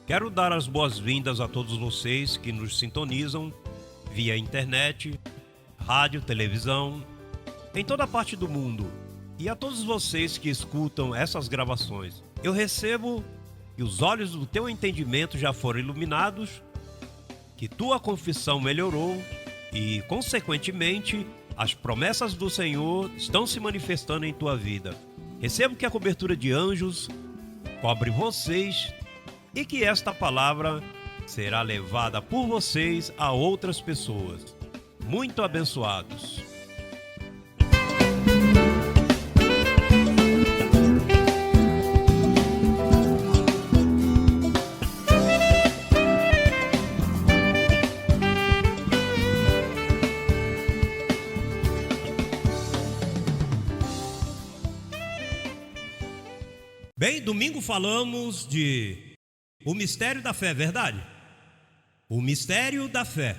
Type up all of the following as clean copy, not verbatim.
Quero dar as boas-vindas a todos vocês que nos sintonizam via internet, rádio, televisão, em toda parte do mundo. E a todos vocês que escutam essas gravações. Eu recebo que os olhos do teu entendimento já foram iluminados, que tua confissão melhorou e, consequentemente, as promessas do Senhor estão se manifestando em tua vida. Recebo que a cobertura de anjos cobre vocês e que esta palavra será levada por vocês a outras pessoas. Muito abençoados. Bem, domingo falamos de o mistério da fé, verdade? O mistério da fé.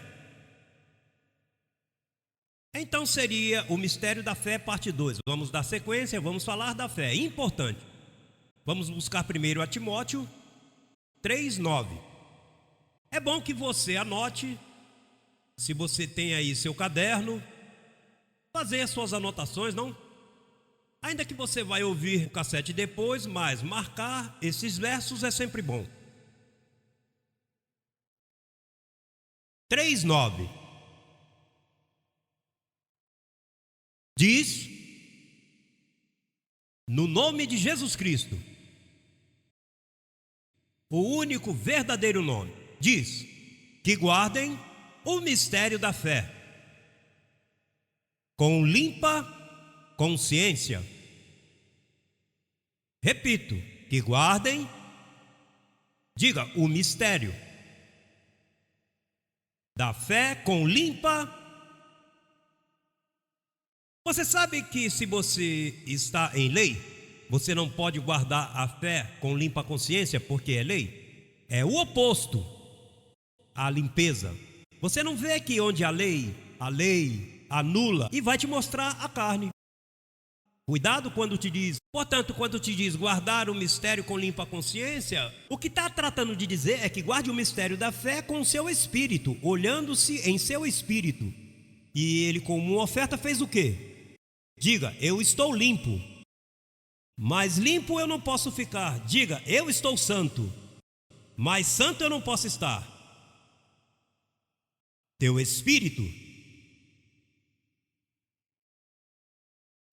Então seria o mistério da fé parte 2. Vamos dar sequência, vamos falar da fé. Importante. Vamos buscar primeiro a Timóteo 3:9. É bom que você anote, se você tem aí seu caderno, fazer as suas anotações, não? Ainda que você vai ouvir o cassete depois, mas marcar esses versos é sempre bom. 3:9 diz: no nome de Jesus Cristo, o único verdadeiro nome, diz que guardem o mistério da fé com limpa consciência. Repito, que guardem, diga, o mistério da fé com limpa. Você sabe que se você está em lei, você não pode guardar a fé com limpa consciência porque é lei? É o oposto à limpeza. Você não vê que onde a lei anula e vai te mostrar a carne. Cuidado quando te diz, portanto, quando te diz guardar o mistério com limpa consciência, o que está tratando de dizer é que guarde o mistério da fé com o seu espírito, olhando-se em seu espírito. E ele, como uma oferta, fez o quê? Diga, eu estou limpo, mas limpo eu não posso ficar. Diga, eu estou santo, mas santo eu não posso estar. Teu espírito.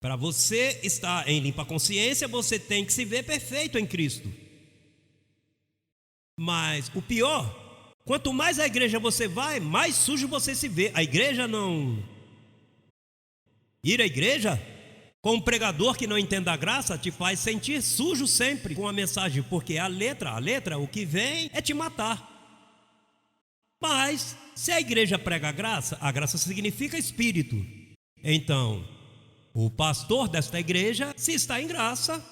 Para você estar em limpa consciência, você tem que se ver perfeito em Cristo. Mas o pior, quanto mais a igreja você vai, mais sujo você se vê. A igreja não... Ir à igreja com um pregador que não entenda a graça te faz sentir sujo sempre com a mensagem, porque a letra, o que vem é te matar. Mas se a igreja prega a graça significa espírito. Então, o pastor desta igreja, se está em graça,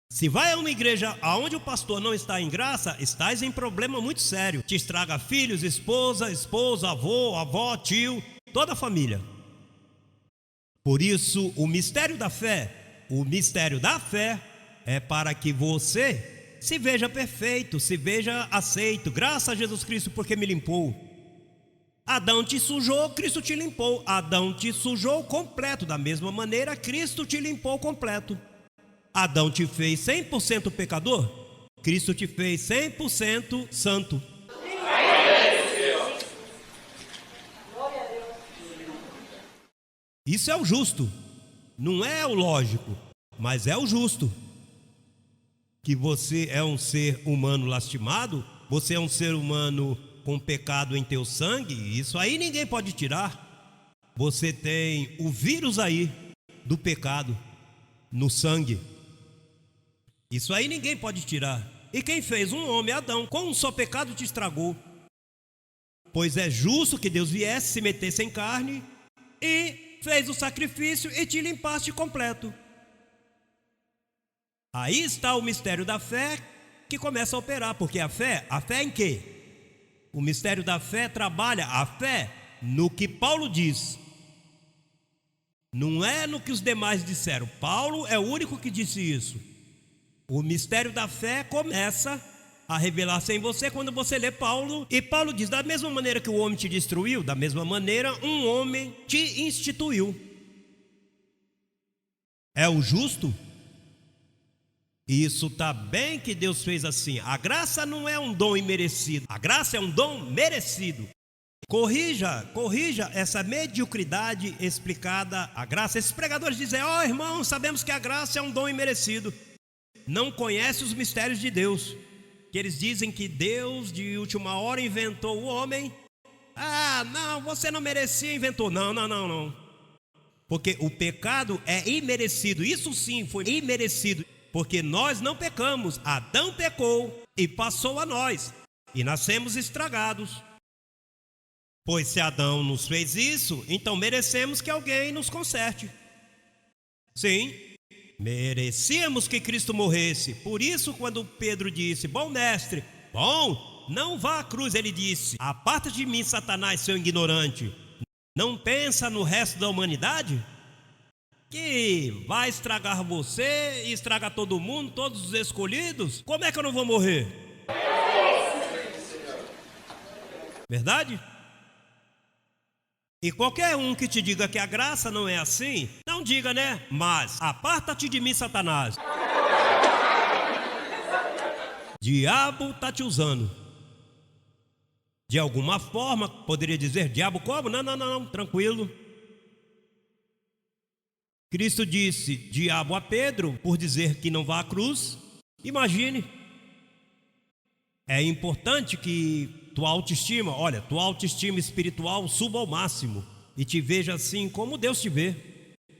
se vai a uma igreja onde o pastor não está em graça, estás em problema muito sério. Te estraga filhos, esposa, avô, avó, tio, toda a família. Por isso, o mistério da fé é para que você se veja perfeito, se veja aceito. Graças a Jesus Cristo porque me limpou. Adão te sujou, Cristo te limpou. Adão te sujou completo. Da mesma maneira, Cristo te limpou completo. Adão te fez 100% pecador, Cristo te fez 100% santo. Isso é o justo. Não é o lógico, mas é o justo. Que você é um ser humano lastimado, você é um ser humano com pecado em teu sangue, isso aí ninguém pode tirar. Você tem o vírus aí do pecado no sangue. Isso aí ninguém pode tirar. E quem fez? Um homem, Adão, com um só pecado te estragou. Pois é justo que Deus viesse, se metesse em carne e fez o sacrifício e te limpaste completo. Aí está o mistério da fé que começa a operar, porque a fé em quê? O mistério da fé trabalha a fé no que Paulo diz. Não é no que os demais disseram. Paulo é o único que disse isso. O mistério da fé começa a revelar-se em você quando você lê Paulo. E Paulo diz: da mesma maneira que o homem te destruiu, da mesma maneira um homem te instituiu. É o justo? Isso está bem que Deus fez assim. A graça não é um dom imerecido, a graça é um dom merecido. Corrija essa mediocridade explicada a graça. Esses pregadores dizem: ó, irmão, sabemos que a graça é um dom imerecido. Não conhece os mistérios de Deus, que eles dizem que Deus de última hora inventou o homem. Ah, não, você não merecia, inventou. Não. Porque o pecado é imerecido. Isso sim foi imerecido, porque nós não pecamos. Adão pecou e passou a nós, e nascemos estragados. Pois se Adão nos fez isso, então merecemos que alguém nos conserte. Sim, merecíamos que Cristo morresse. Por isso, quando Pedro disse: bom mestre, bom, não vá à cruz, ele disse: aparta de mim, Satanás, seu ignorante. Não pensa no resto da humanidade? Que vai estragar você e estragar todo mundo, todos os escolhidos? Como é que eu não vou morrer? Verdade? E qualquer um que te diga que a graça não é assim, não diga, né? Mas aparta-te de mim, Satanás. Diabo está te usando. De alguma forma, poderia dizer: diabo como? Não, tranquilo. Cristo disse diabo a Pedro por dizer que não vá à cruz. Imagine. É importante que tua autoestima espiritual suba ao máximo e te veja assim como Deus te vê.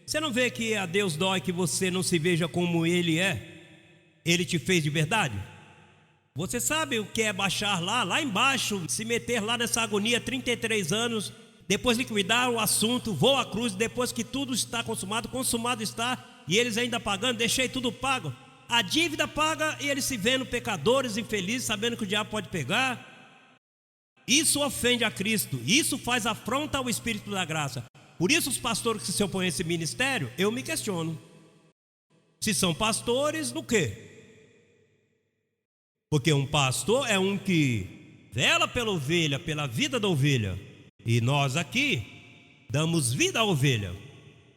Você não vê que a Deus dói que você não se veja como Ele é? Ele te fez de verdade? Você sabe o que é baixar lá embaixo, se meter lá nessa agonia 33 anos, depois liquidar o assunto, vou à cruz, depois que tudo está consumado está, e eles ainda pagando, deixei tudo pago. A dívida paga e eles se vendo pecadores, infelizes, sabendo que o diabo pode pegar. Isso ofende a Cristo, isso faz afronta ao Espírito da graça. Por isso os pastores que se opõem a esse ministério, eu me questiono. Se são pastores, do quê? Porque um pastor é um que vela pela ovelha, pela vida da ovelha. E nós aqui damos vida à ovelha.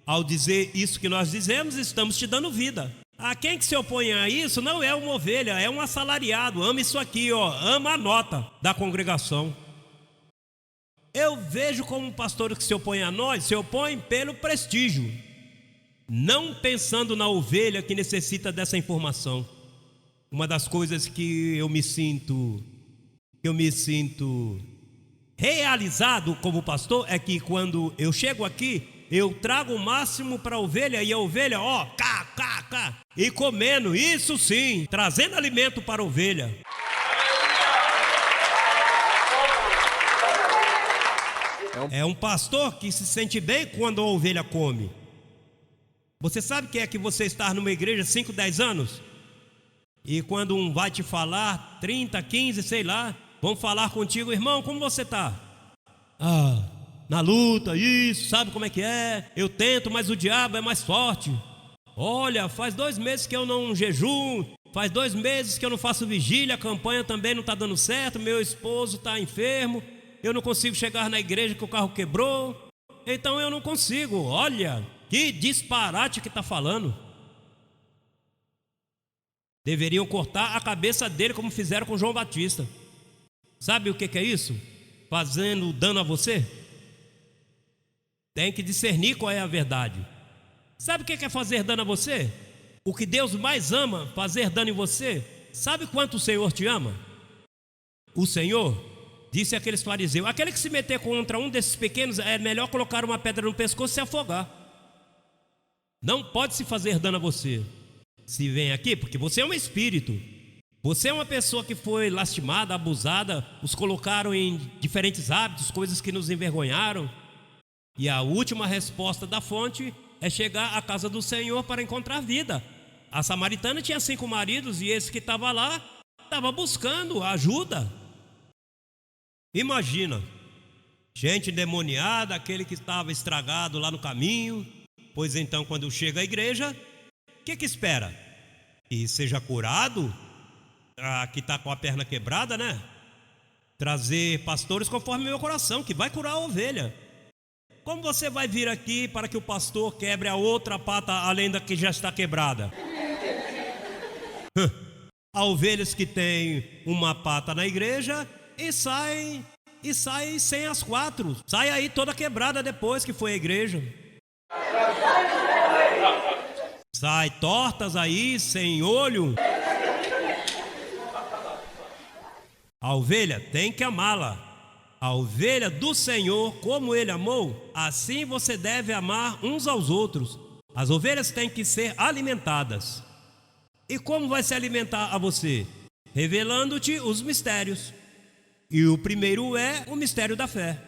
Ao dizer isso que nós dizemos, estamos te dando vida. A quem que se opõe a isso não é uma ovelha, é um assalariado. Ama isso aqui, ama a nota da congregação. Eu vejo como um pastor que se opõe a nós, se opõe pelo prestígio, não pensando na ovelha que necessita dessa informação. Uma das coisas que eu me sinto realizado como pastor é que quando eu chego aqui, eu trago o máximo para a ovelha e a ovelha, e comendo, isso sim, trazendo alimento para a ovelha. É um pastor que se sente bem quando a ovelha come. Você sabe que é que você está numa igreja 5, 10 anos? E quando um vai te falar, 30, 15, sei lá, vão falar contigo: irmão, como você está? Na luta, isso, sabe como é que é? Eu tento, mas o diabo é mais forte. Olha, faz 2 meses que eu não jejuo, faz 2 meses que eu não faço vigília, a campanha também não está dando certo, meu esposo está enfermo, eu não consigo chegar na igreja que o carro quebrou, então eu não consigo. Olha, que disparate que está falando. Deveriam cortar a cabeça dele como fizeram com João Batista. Sabe o que é isso? Fazendo dano a você? Tem que discernir qual é a verdade. Sabe o que é fazer dano a você? O que Deus mais ama fazer dano em você? Sabe quanto o Senhor te ama? O Senhor disse àqueles fariseus: aquele que se meter contra um desses pequenos, é melhor colocar uma pedra no pescoço e se afogar. Não pode se fazer dano a você. Se vem aqui, porque você é um espírito, você é uma pessoa que foi lastimada, abusada, os colocaram em diferentes hábitos, coisas que nos envergonharam. E a última resposta da fonte é chegar à casa do Senhor para encontrar vida. A samaritana tinha 5 maridos e esse que estava lá estava buscando ajuda. Imagina, gente endemoniada, aquele que estava estragado lá no caminho. Pois então, quando chega à igreja, o que espera? Que seja curado? que está com a perna quebrada, né? Trazer pastores conforme meu coração, que vai curar a ovelha. Como você vai vir aqui para que o pastor quebre a outra pata além da que já está quebrada? Há ovelhas que têm uma pata na igreja e saem sem as quatro. Sai aí toda quebrada depois que foi à igreja. Sai tortas aí, sem olho. A ovelha tem que amá-la. A ovelha do Senhor, como Ele amou, assim você deve amar uns aos outros. As ovelhas têm que ser alimentadas. E como vai se alimentar a você? Revelando-te os mistérios. E o primeiro é o mistério da fé.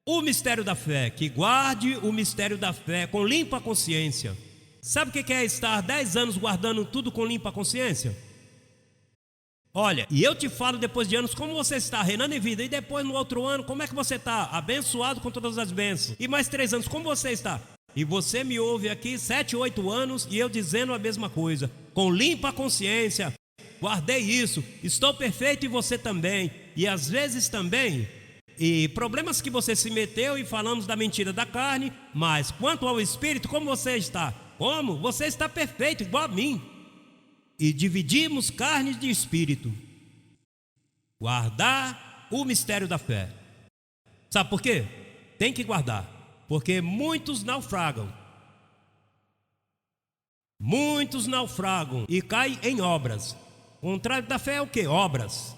O mistério da fé, que guarde o mistério da fé com limpa consciência. Sabe o que é estar 10 anos guardando tudo com limpa consciência? Olha, e eu te falo depois de anos como você está reinando em vida. E depois no outro ano, como é que você está? Abençoado com todas as bênçãos. E mais 3 anos, como você está? E você me ouve aqui 7, 8 anos e eu dizendo a mesma coisa. Com limpa consciência, guardei isso, estou perfeito e você também. E às vezes também, e problemas que você se meteu e falamos da mentira da carne. Mas quanto ao espírito, como você está? Como? Você está perfeito, igual a mim. E dividimos carne de espírito. Guardar o mistério da fé. Sabe por quê? Tem que guardar. Porque muitos naufragam. Muitos naufragam e caem em obras. O contrário da fé é o quê? Obras.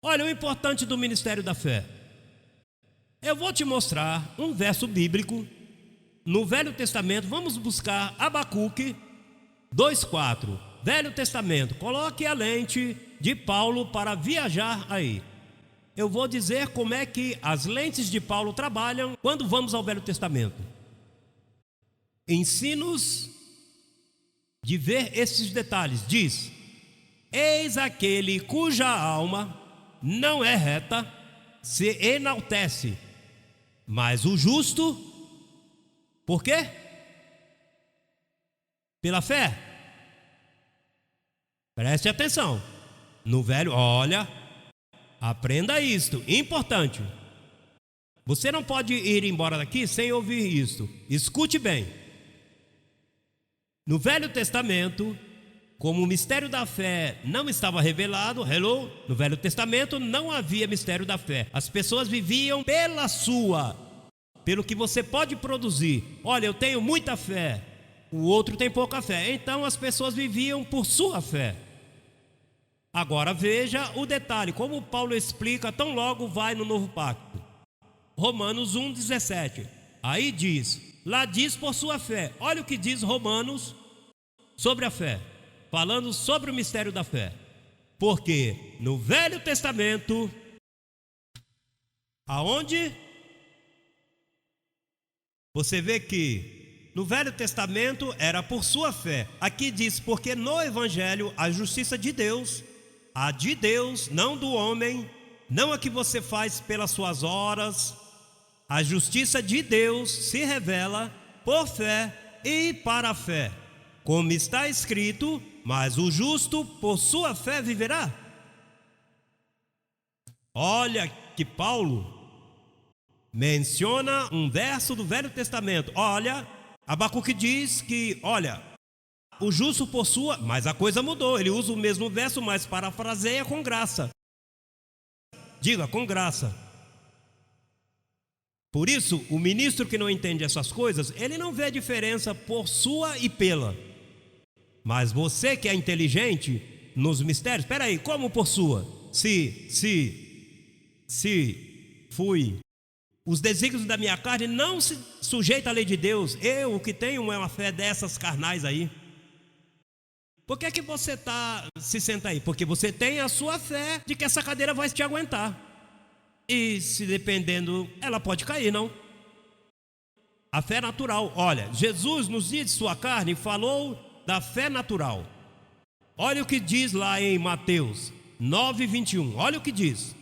Olha o importante do ministério da fé. Eu vou te mostrar um verso bíblico. No Velho Testamento, vamos buscar Abacuque 2:4. Velho Testamento, coloque a lente de Paulo para viajar aí. Eu vou dizer como é que as lentes de Paulo trabalham quando vamos ao Velho Testamento. Ensinos de ver esses detalhes. Diz: eis aquele cuja alma não é reta, se enaltece, mas o justo, por quê? Pela fé. Preste atenção. No velho, olha, aprenda isto, importante. Você não pode ir embora daqui sem ouvir isto. Escute bem. No Velho Testamento, como o mistério da fé não estava revelado, no Velho Testamento não havia mistério da fé. As pessoas viviam pelo que você pode produzir. Olha, eu tenho muita fé, o outro tem pouca fé. Então as pessoas viviam por sua fé. Agora veja o detalhe, como Paulo explica tão logo vai no Novo Pacto. Romanos 1:17. Aí diz, lá diz por sua fé. Olha o que diz Romanos sobre a fé, falando sobre o mistério da fé. Porque no Velho Testamento, aonde você vê que no Velho Testamento era por sua fé. Aqui diz, porque no Evangelho a justiça de Deus, a de Deus, não do homem, não a que você faz pelas suas horas, a justiça de Deus se revela por fé e para a fé. Como está escrito, mas o justo por sua fé viverá. Olha que Paulo menciona um verso do Velho Testamento. Olha, Abacuque diz que, olha, o justo por sua... Mas a coisa mudou, ele usa o mesmo verso, mas parafraseia com graça. Diga, com graça. Por isso, o ministro que não entende essas coisas, ele não vê a diferença por sua e pela. Mas você que é inteligente nos mistérios, espera aí, como por sua? Se fui... Os desígnios da minha carne não se sujeitam à lei de Deus. Eu, o que tenho é uma fé dessas carnais aí. Por que você se senta aí? Porque você tem a sua fé de que essa cadeira vai te aguentar. E se dependendo, ela pode cair, não? A fé natural. Olha, Jesus nos dias de sua carne falou da fé natural. Olha o que diz lá em Mateus 9:21. Olha o que diz.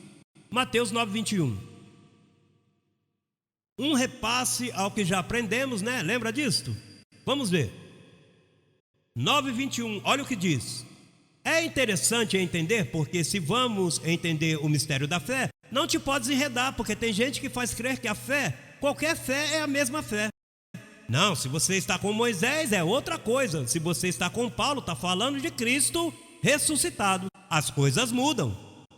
Mateus 9:21. Um repasse ao que já aprendemos, né? Lembra disto? Vamos ver. 9:21, olha o que diz. É interessante entender, porque se vamos entender o mistério da fé, não te podes enredar, porque tem gente que faz crer que a fé, qualquer fé é a mesma fé. Não, se você está com Moisés é outra coisa. Se você está com Paulo, está falando de Cristo ressuscitado. As coisas mudam.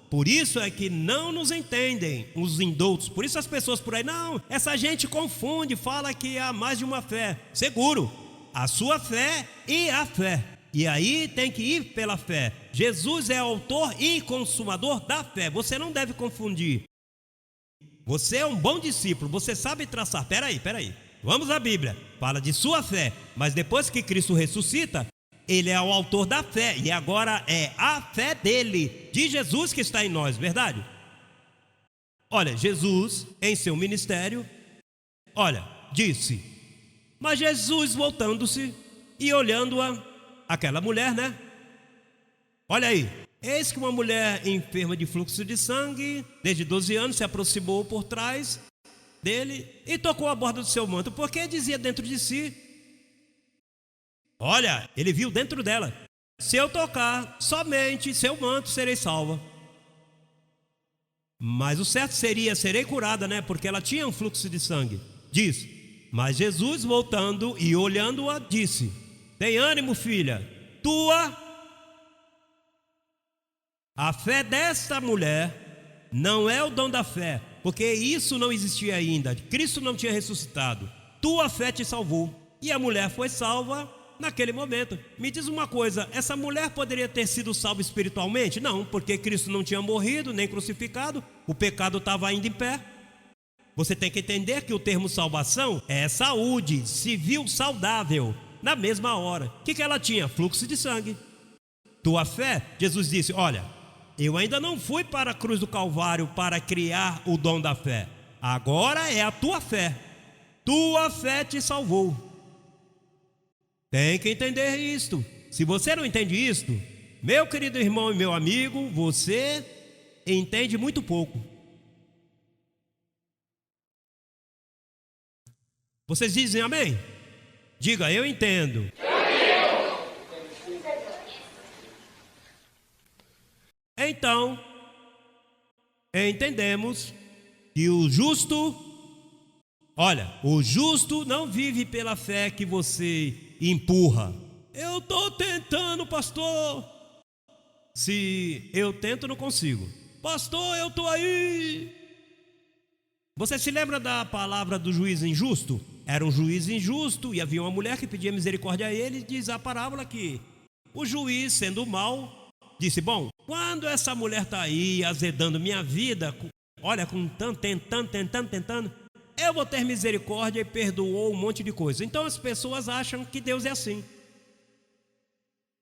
Por isso é que não nos entendem os indoutos. Por isso as pessoas por aí, não, essa gente confunde, fala que há mais de uma fé. Seguro, a sua fé e a fé. E aí tem que ir pela fé. Jesus é autor e consumador da fé. Você não deve confundir. Você é um bom discípulo, você sabe traçar. Peraí. Vamos à Bíblia. Fala de sua fé, mas depois que Cristo ressuscita, Ele é o autor da fé. E agora é a fé dele, de Jesus, que está em nós, verdade? Olha, Jesus, em seu ministério, disse. Mas Jesus, voltando-se e olhando-a, aquela mulher, né? Olha aí. Eis que uma mulher enferma de fluxo de sangue, desde 12 anos, se aproximou por trás dele e tocou a borda do seu manto, porque dizia dentro de si, olha, ele viu dentro dela, se eu tocar somente seu manto, serei salva. Mas o certo seria, serei curada, né? Porque ela tinha um fluxo de sangue. Diz, mas Jesus, voltando e olhando-a, disse, tem ânimo, filha, a fé desta mulher não é o dom da fé, porque isso não existia ainda, Cristo não tinha ressuscitado. Tua fé te salvou. E a mulher foi salva naquele momento. Me diz uma coisa, essa mulher poderia ter sido salva espiritualmente? Não, porque Cristo não tinha morrido, nem crucificado, o pecado estava ainda em pé. Você tem que entender que o termo salvação é saúde, civil saudável, na mesma hora. O que ela tinha? Fluxo de sangue. Tua fé, Jesus disse, olha, eu ainda não fui para a cruz do Calvário para criar o dom da fé. Agora é a tua fé. Tua fé te salvou. Tem que entender isto. Se você não entende isto, meu querido irmão e meu amigo, você entende muito pouco. Vocês dizem amém? Diga, eu entendo. Então, entendemos que o justo não vive pela fé que você empurra. Eu estou tentando, pastor. Se eu tento, não consigo. Pastor, eu estou aí. Você se lembra da palavra do juiz injusto? Era um juiz injusto e havia uma mulher que pedia misericórdia a ele. Diz a parábola que o juiz, sendo mau, disse, bom, quando essa mulher está aí azedando minha vida, olha, tentando, eu vou ter misericórdia, e perdoou um monte de coisa. Então as pessoas acham que Deus é assim.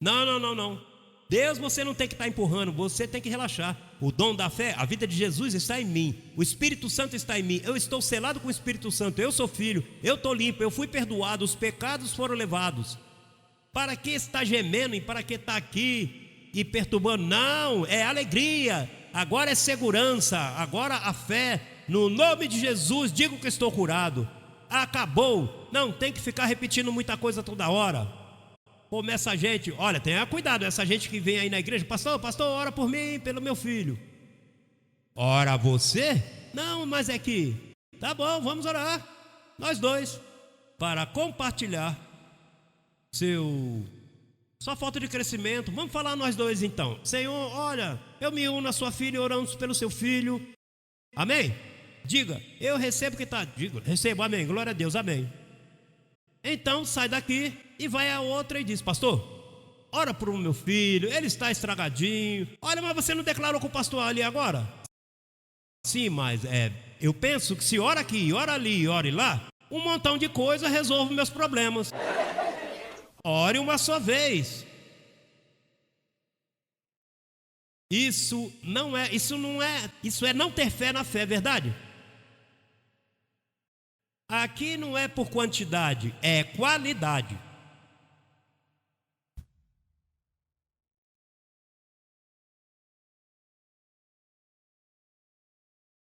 Não. Deus você não tem que estar empurrando, você tem que relaxar. O dom da fé, a vida de Jesus está em mim, o Espírito Santo está em mim, eu estou selado com o Espírito Santo, eu sou filho, eu estou limpo, eu fui perdoado, os pecados foram levados. Para que está gemendo e para que está aqui e perturbando? Não, é alegria, agora é segurança, agora a fé, no nome de Jesus, digo que estou curado, acabou, não tem que ficar repetindo muita coisa toda hora. Como essa gente, olha, tenha cuidado, essa gente que vem aí na igreja, pastor, ora por mim, pelo meu filho. Ora você? Não, mas é que, tá bom, vamos orar, nós dois, para compartilhar sua falta de crescimento. Vamos falar nós dois então. Senhor, olha, eu me uno à sua filha e oramos pelo seu filho. Amém? Diga, eu recebo o que está. Diga, recebo, amém, glória a Deus, amém. Então sai daqui e vai a outra e diz, pastor, ora para o meu filho, ele está estragadinho. Olha, mas você não declarou com o pastor ali agora? Sim, mas eu penso que se ora aqui, ora ali, ora lá, um montão de coisa resolve meus problemas. Ore uma só vez. Isso é não ter fé na fé, é verdade? Aqui não é por quantidade, é qualidade.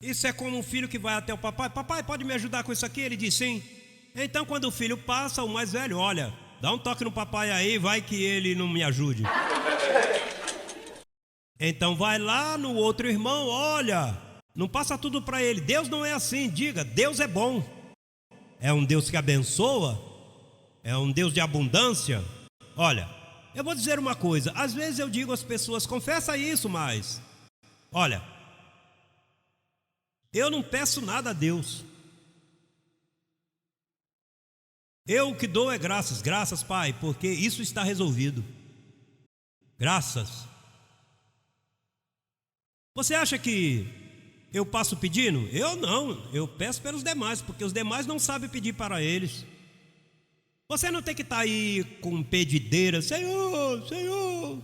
Isso é como um filho que vai até o papai, papai, pode me ajudar com isso aqui? Ele diz sim. Então quando o filho passa, o mais velho, olha, Dá um toque no papai aí, vai que ele não me ajude. Então vai lá no outro irmão, olha, não passa tudo para ele. Deus não é assim, diga, Deus é bom. É um Deus que abençoa, é um Deus de abundância. Olha, eu vou dizer uma coisa, às vezes eu digo às pessoas, confessa isso, mas olha, eu não peço nada a Deus. Eu o que dou é graças, graças, Pai, porque isso está resolvido. Graças. Você acha que eu passo pedindo? Eu não, eu peço pelos demais, porque os demais não sabem pedir para eles. Você não tem que estar aí com pedideira, Senhor, Senhor.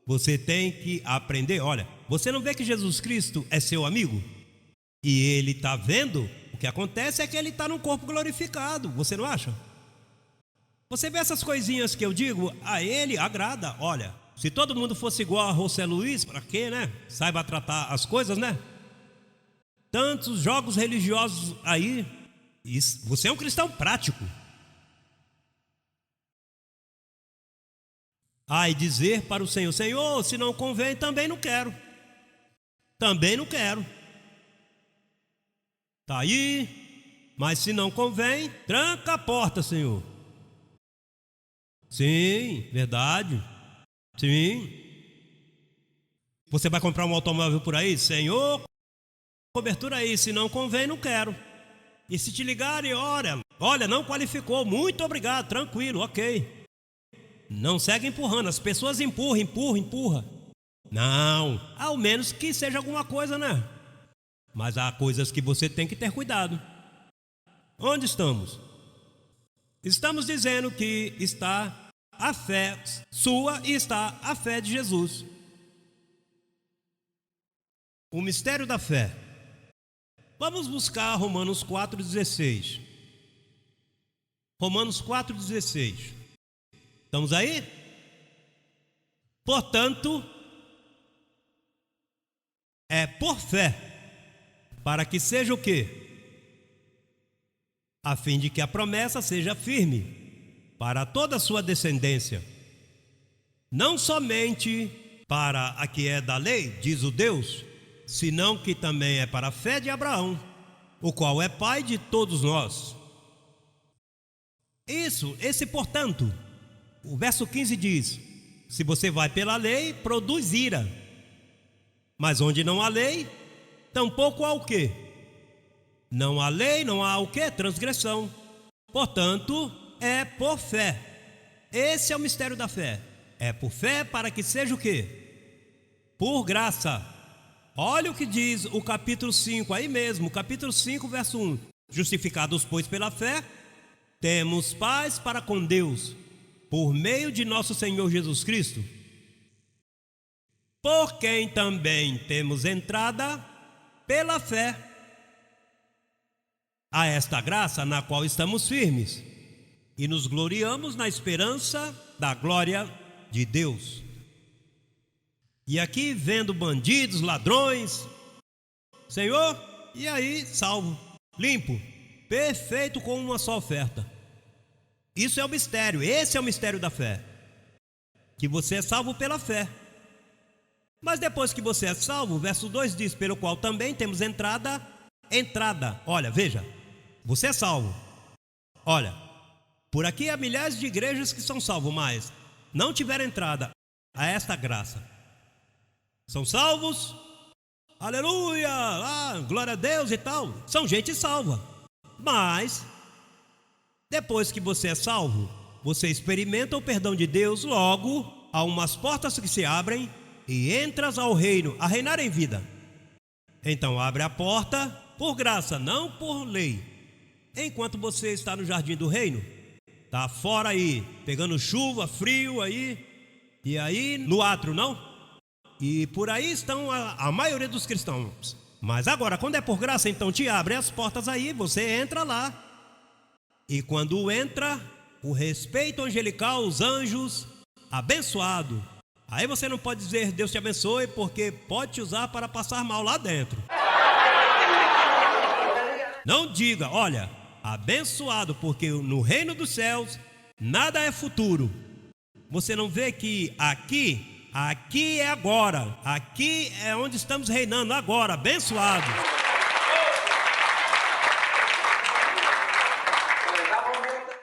Você tem que aprender, olha, você não vê que Jesus Cristo é seu amigo? E ele está vendo? O que acontece é que ele está num corpo glorificado, você não acha? Você vê essas coisinhas que eu digo, a ele agrada. Olha, se todo mundo fosse igual a José Luiz, para quê, né? Saiba tratar as coisas, né? Tantos jogos religiosos aí. Você é um cristão prático. E dizer para o Senhor, Senhor, se não convém, também não quero. Também não quero. Está aí, mas se não convém, tranca a porta, Senhor. Sim, verdade. Sim. Você vai comprar um automóvel por aí? Senhor, cobertura aí, se não convém, não quero. E se te ligarem, olha, não qualificou, muito obrigado, tranquilo, ok. Não segue empurrando, as pessoas empurra. Não, ao menos que seja alguma coisa, né? Mas há coisas que você tem que ter cuidado. Onde estamos? Estamos dizendo que está a fé sua e está a fé de Jesus. O mistério da fé. Vamos buscar Romanos 4,16. Romanos 4,16. Estamos aí? Portanto, é por fé, para que seja o quê? A fim de que a promessa seja firme para toda a sua descendência, não somente para a que é da lei, diz o Deus, senão que também é para a fé de Abraão, o qual é pai de todos nós. Esse portanto, o verso 15 diz, se você vai pela lei, produz ira, mas onde não há lei, tampouco há o quê? Não há lei, não há o quê? Transgressão. Portanto, é por fé. Esse é o mistério da fé. É por fé para que seja o quê? Por graça. Olha o que diz o capítulo 5, aí mesmo, capítulo 5, verso 1. Justificados, pois, pela fé, temos paz para com Deus, por meio de nosso Senhor Jesus Cristo, por quem também temos entrada pela fé a esta graça na qual estamos firmes e nos gloriamos na esperança da glória de Deus. E aqui vendo bandidos, ladrões, Senhor, e aí salvo, limpo, perfeito com uma só oferta. Isso é o mistério, esse é o mistério da fé, que você é salvo pela fé. Mas depois que você é salvo, o verso 2 diz, pelo qual também temos entrada, olha, veja, você é salvo. Olha, por aqui há milhares de igrejas que são salvos, mas não tiveram entrada a esta graça. São salvos, aleluia, glória a Deus e tal, são gente salva. Mas, depois que você é salvo, você experimenta o perdão de Deus, logo há umas portas que se abrem e entras ao reino, a reinar em vida. Então abre a porta por graça, não por lei. Enquanto você está no jardim do reino, está fora aí, pegando chuva, frio aí, e aí no átrio, não? E por aí estão a maioria dos cristãos. Mas agora, quando é por graça, então te abre as portas aí, você entra lá. E quando entra, o respeito angelical, os anjos, abençoado. Aí você não pode dizer Deus te abençoe, porque pode te usar para passar mal lá dentro. Não diga, olha, abençoado, porque no reino dos céus Nada é futuro. Você não vê que aqui é agora. Aqui é onde estamos reinando agora, abençoados.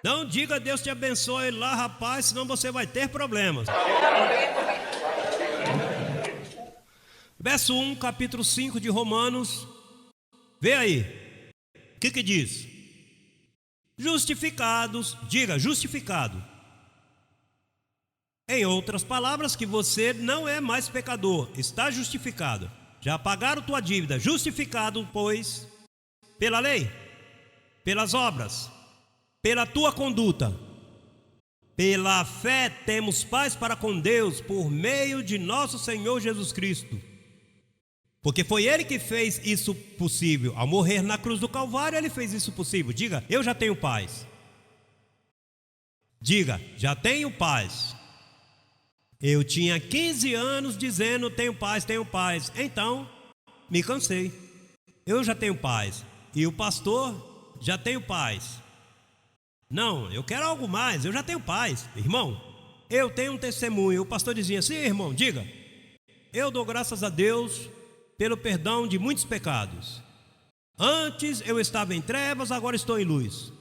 Não diga Deus te abençoe lá, rapaz, senão você vai ter problemas. Verso 1, capítulo 5 de Romanos. Vê aí. O que diz? Justificados, diga justificado. Em outras palavras, que você não é mais pecador, está justificado. Já pagaram tua dívida, justificado, pois, pela lei, pelas obras, pela tua conduta, pela fé temos paz para com Deus por meio de nosso Senhor Jesus Cristo. Porque foi Ele que fez isso possível. Ao morrer na cruz do Calvário, Ele fez isso possível. Diga, eu já tenho paz. Diga, já tenho paz. Eu tinha 15 anos dizendo, tenho paz, tenho paz. Então, me cansei. Eu já tenho paz. E o pastor, já tenho paz. Não, eu quero algo mais, eu já tenho paz. Irmão, eu tenho um testemunho. O pastor dizia assim, irmão, diga, eu dou graças a Deus pelo perdão de muitos pecados. Antes eu estava em trevas, agora estou em luz.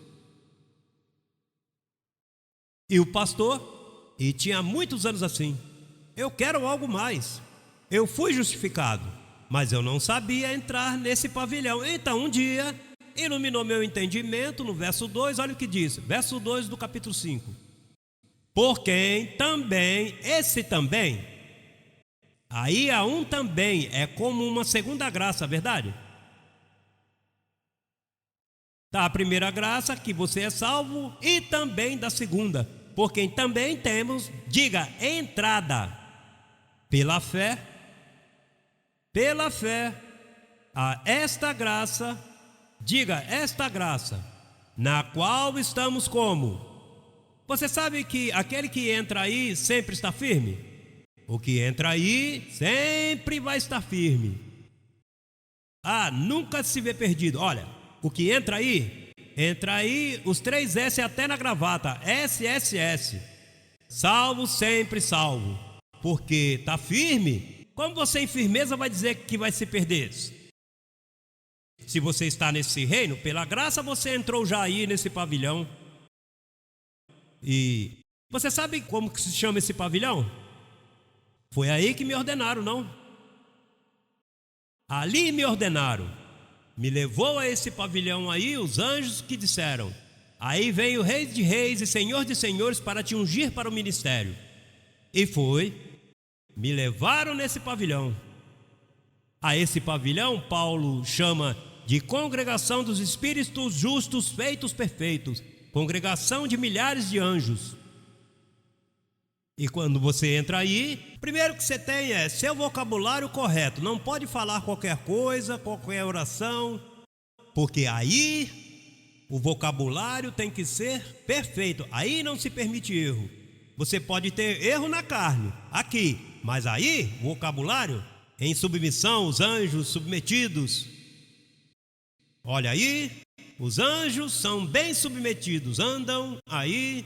E o pastor, e tinha muitos anos assim, eu quero algo mais. Eu fui justificado, mas eu não sabia entrar nesse pavilhão. Então um dia iluminou meu entendimento no verso 2, olha o que diz, verso 2 do capítulo 5. Por quem também, esse também, aí há um também, é como uma segunda graça, verdade? Tá, a primeira graça, que você é salvo, e também da segunda, por quem também temos, diga, entrada, pela fé, a esta graça, diga, esta graça, na qual estamos como? Você sabe que aquele que entra aí sempre está firme? O que entra aí sempre vai estar firme. Nunca se vê perdido. Olha, o que entra aí, os 3 S até na gravata, SSS. Salvo, sempre salvo. Porque está firme. Como você em firmeza vai dizer que vai se perder? Se você está nesse reino, pela graça você entrou já aí nesse pavilhão. E você sabe como que se chama esse pavilhão? Foi aí que me ordenaram, não? Ali me ordenaram. Me levou a esse pavilhão aí os anjos que disseram, aí vem o Rei de Reis e Senhor de Senhores para te ungir para o ministério. E foi. Me levaram nesse pavilhão. A esse pavilhão Paulo chama de congregação dos espíritos justos feitos perfeitos, congregação de milhares de anjos. E quando você entra aí, primeiro que você tem é seu vocabulário correto. Não pode falar qualquer coisa, qualquer oração, porque aí o vocabulário tem que ser perfeito. Aí não se permite erro. Você pode ter erro na carne, aqui, mas aí o vocabulário em submissão, os anjos submetidos. Olha aí, os anjos são bem submetidos, andam aí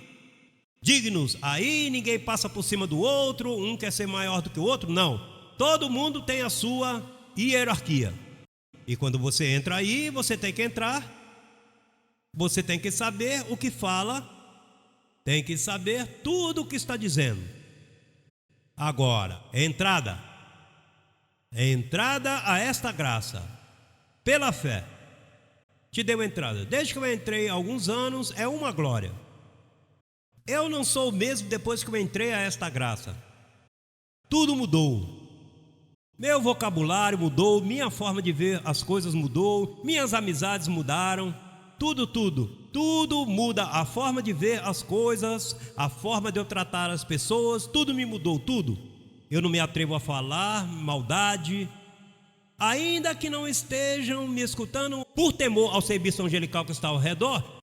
dignos, aí ninguém passa por cima do outro, um quer ser maior do que o outro, não. Todo mundo tem a sua hierarquia. E quando você entra aí, você tem que entrar, você tem que saber o que fala, tem que saber tudo o que está dizendo. Agora, entrada a esta graça, pela fé, te deu entrada. Desde que eu entrei há alguns anos, é uma glória. Eu não sou o mesmo depois que eu entrei a esta graça. Tudo mudou. Meu vocabulário mudou, minha forma de ver as coisas mudou, minhas amizades mudaram, tudo muda, a forma de ver as coisas, a forma de eu tratar as pessoas, tudo me mudou, tudo. Eu não me atrevo a falar maldade, ainda que não estejam me escutando por temor ao serviço angelical que está ao redor,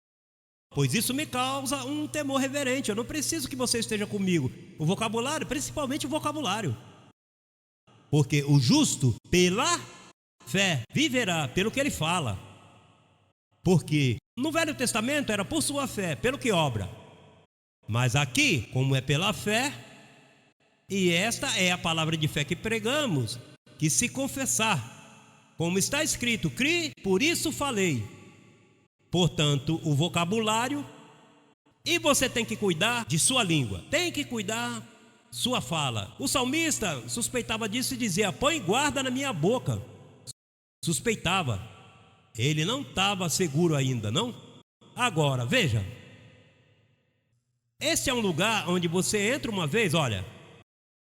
pois isso me causa um temor reverente. Eu não preciso que você esteja comigo. O vocabulário, principalmente o vocabulário, porque o justo pela fé viverá pelo que ele fala. Porque no Velho Testamento era por sua fé, pelo que obra. Mas aqui, como é pela fé, e esta é a palavra de fé que pregamos, que se confessar, como está escrito, criei, por isso falei. Portanto, o vocabulário, e você tem que cuidar de sua língua, tem que cuidar sua fala. O salmista suspeitava disso e dizia: põe guarda na minha boca. Suspeitava. Ele não estava seguro ainda, não? Agora, veja. Este é um lugar onde você entra uma vez, olha.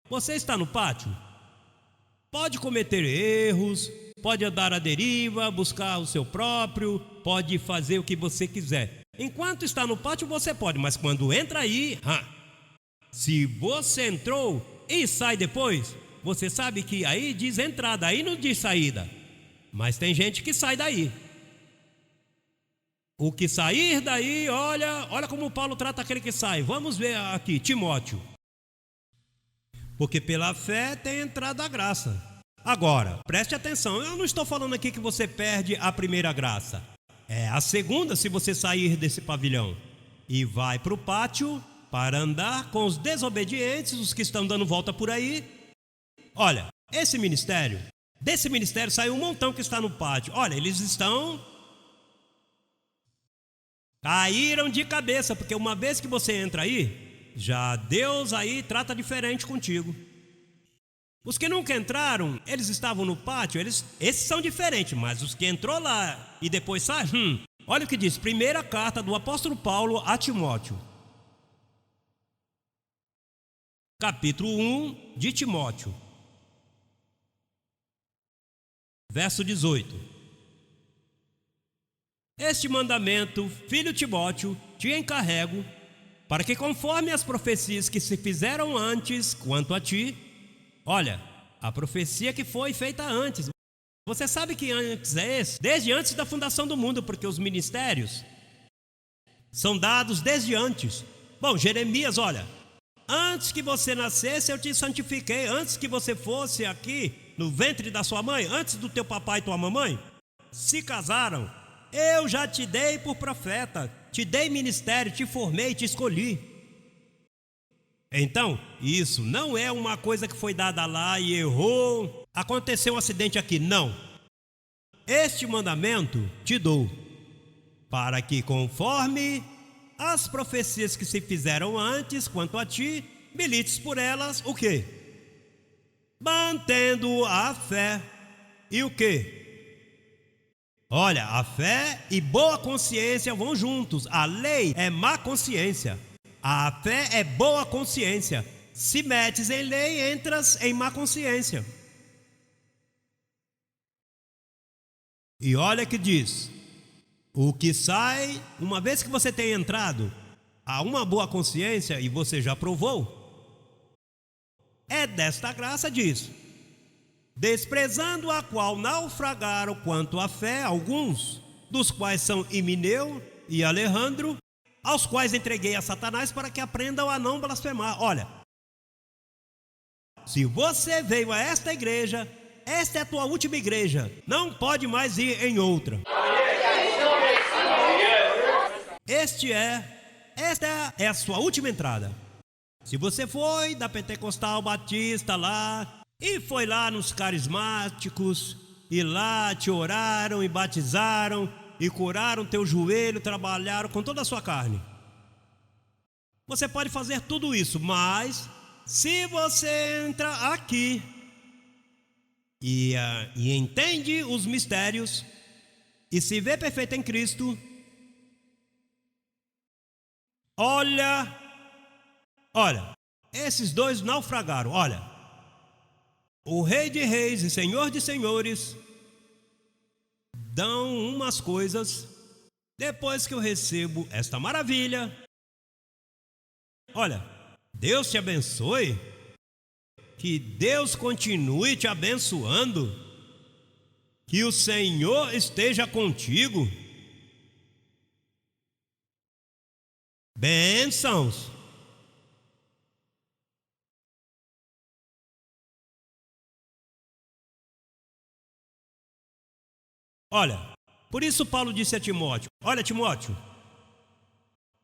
Você está no pátio. Pode cometer erros, pode andar à deriva, buscar o seu próprio, pode fazer o que você quiser. Enquanto está no pátio você pode, mas quando entra aí, se você entrou e sai depois, você sabe que aí diz entrada, aí não diz saída. Mas tem gente que sai daí. O que sair daí, olha como Paulo trata aquele que sai. Vamos ver aqui, Timóteo. Porque pela fé tem entrada a graça. Agora, preste atenção, eu não estou falando aqui que você perde a primeira graça. É a segunda se você sair desse pavilhão e vai para o pátio para andar com os desobedientes, os que estão dando volta por aí. Olha, desse ministério saiu um montão que está no pátio. Olha, eles caíram de cabeça, porque uma vez que você entra aí, já Deus aí trata diferente contigo. Os que nunca entraram, eles estavam no pátio, esses são diferentes, mas os que entrou lá e depois saem, olha o que diz, primeira carta do apóstolo Paulo a Timóteo. Capítulo 1 de Timóteo, verso 18. Este mandamento, filho Timóteo, te encarrego, para que conforme as profecias que se fizeram antes quanto a ti, olha, a profecia que foi feita antes. Você sabe que antes é esse? Desde antes da fundação do mundo, porque os ministérios são dados desde antes. Bom, Jeremias, olha, antes que você nascesse eu te santifiquei, antes que você fosse aqui no ventre da sua mãe, antes do teu papai e tua mamãe se casaram, eu já te dei por profeta, te dei ministério, te formei, te escolhi. Então, isso não é uma coisa que foi dada lá e errou, aconteceu um acidente aqui, não. Este mandamento te dou, para que conforme as profecias que se fizeram antes quanto a ti, milites por elas, o quê? Mantendo a fé e o quê? Olha, a fé e boa consciência vão juntos, a lei é má consciência. A fé é boa consciência. Se metes em lei, entras em má consciência. E olha que diz, o que sai, uma vez que você tem entrado a uma boa consciência e você já provou, é desta graça, diz, desprezando a qual naufragaram quanto à fé alguns, dos quais são Himeneu e Alejandro, aos quais entreguei a Satanás para que aprendam a não blasfemar. Olha, se você veio a esta igreja, esta é a tua última igreja, não pode mais ir em outra. Esta é a sua última entrada. Se você foi da Pentecostal Batista lá, e foi lá nos carismáticos, e lá te oraram e batizaram, e curaram teu joelho, trabalharam com toda a sua carne. Você pode fazer tudo isso, mas se você entra aqui e entende os mistérios e se vê perfeito em Cristo, olha, esses dois naufragaram. Olha, o Rei de Reis e Senhor de Senhores dão umas coisas depois que eu recebo esta maravilha. Olha, Deus te abençoe, que Deus continue te abençoando, que o Senhor esteja contigo. Bênçãos. Olha, por isso Paulo disse a Timóteo, olha Timóteo,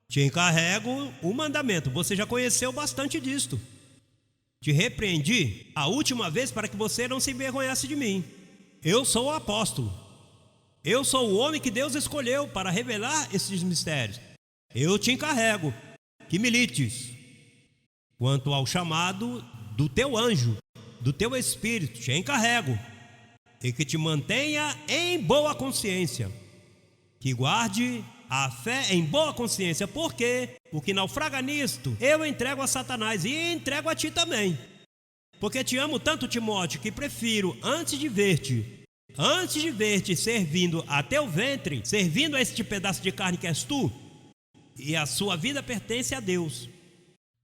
Te encarrego o mandamento. Você já conheceu bastante disto. Te repreendi a última vez para que você não se envergonhasse de mim. Eu sou o apóstolo. Eu sou o homem que Deus escolheu para revelar esses mistérios. Eu te encarrego que milites quanto ao chamado do teu anjo, do teu espírito. Te encarrego e que te mantenha em boa consciência, que guarde a fé em boa consciência, porque o que naufraga nisto, eu entrego a Satanás e entrego a ti também. Porque te amo tanto, Timóteo, que prefiro, antes de ver-te servindo a teu ventre, servindo a este pedaço de carne que és tu, e a sua vida pertence a Deus.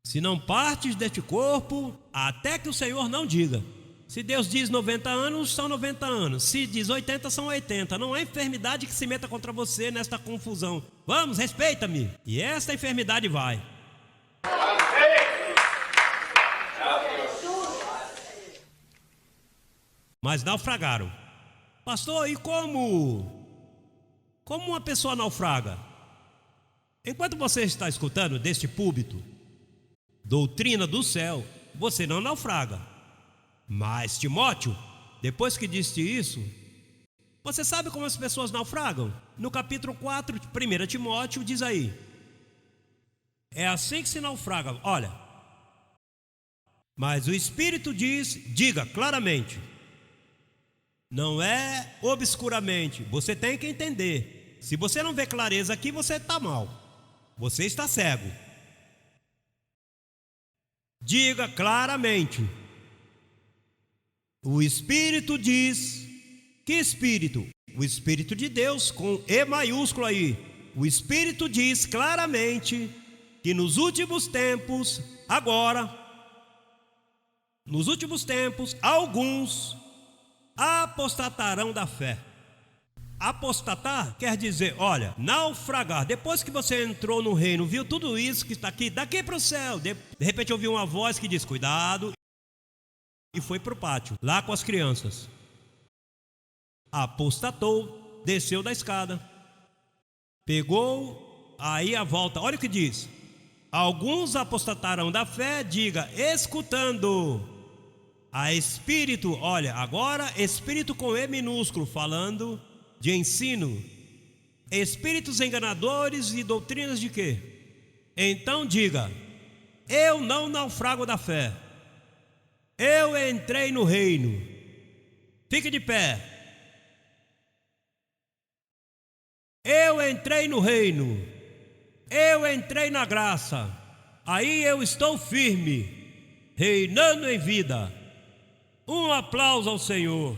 Se não partes deste corpo, até que o Senhor não diga. Se Deus diz 90 anos, são 90 anos. Se diz 80, são 80. Não há enfermidade que se meta contra você nesta confusão. Vamos, respeita-me. E esta enfermidade vai. Mas naufragaram. Pastor, e como? Como uma pessoa naufraga? Enquanto você está escutando deste púlpito, doutrina do céu, você não naufraga. Mas Timóteo, depois que disse isso, você sabe como as pessoas naufragam? No capítulo 4 de 1 Timóteo diz aí: é assim que se naufraga. Olha, mas o Espírito diga claramente, não é obscuramente. Você tem que entender. Se você não vê clareza aqui, você está mal, você está cego. Diga claramente. O Espírito diz. Que Espírito? O Espírito de Deus, com E maiúsculo aí. O Espírito diz claramente que nos últimos tempos, alguns apostatarão da fé. Apostatar quer dizer, olha, naufragar. Depois que você entrou no reino, viu tudo isso que está aqui, daqui para o céu. De repente ouviu uma voz que diz, cuidado. E foi para o pátio, lá com as crianças. Apostatou, desceu da escada, pegou, aí a volta. Olha o que diz: alguns apostatarão da fé, diga, escutando a espírito. Olha, agora espírito com E minúsculo, falando de ensino, espíritos enganadores e doutrinas de quê? Então diga, eu não naufrago da fé. Eu entrei no reino. Fique de pé. Eu entrei no reino. Eu entrei na graça. Aí eu estou firme, reinando em vida. Um aplauso ao Senhor.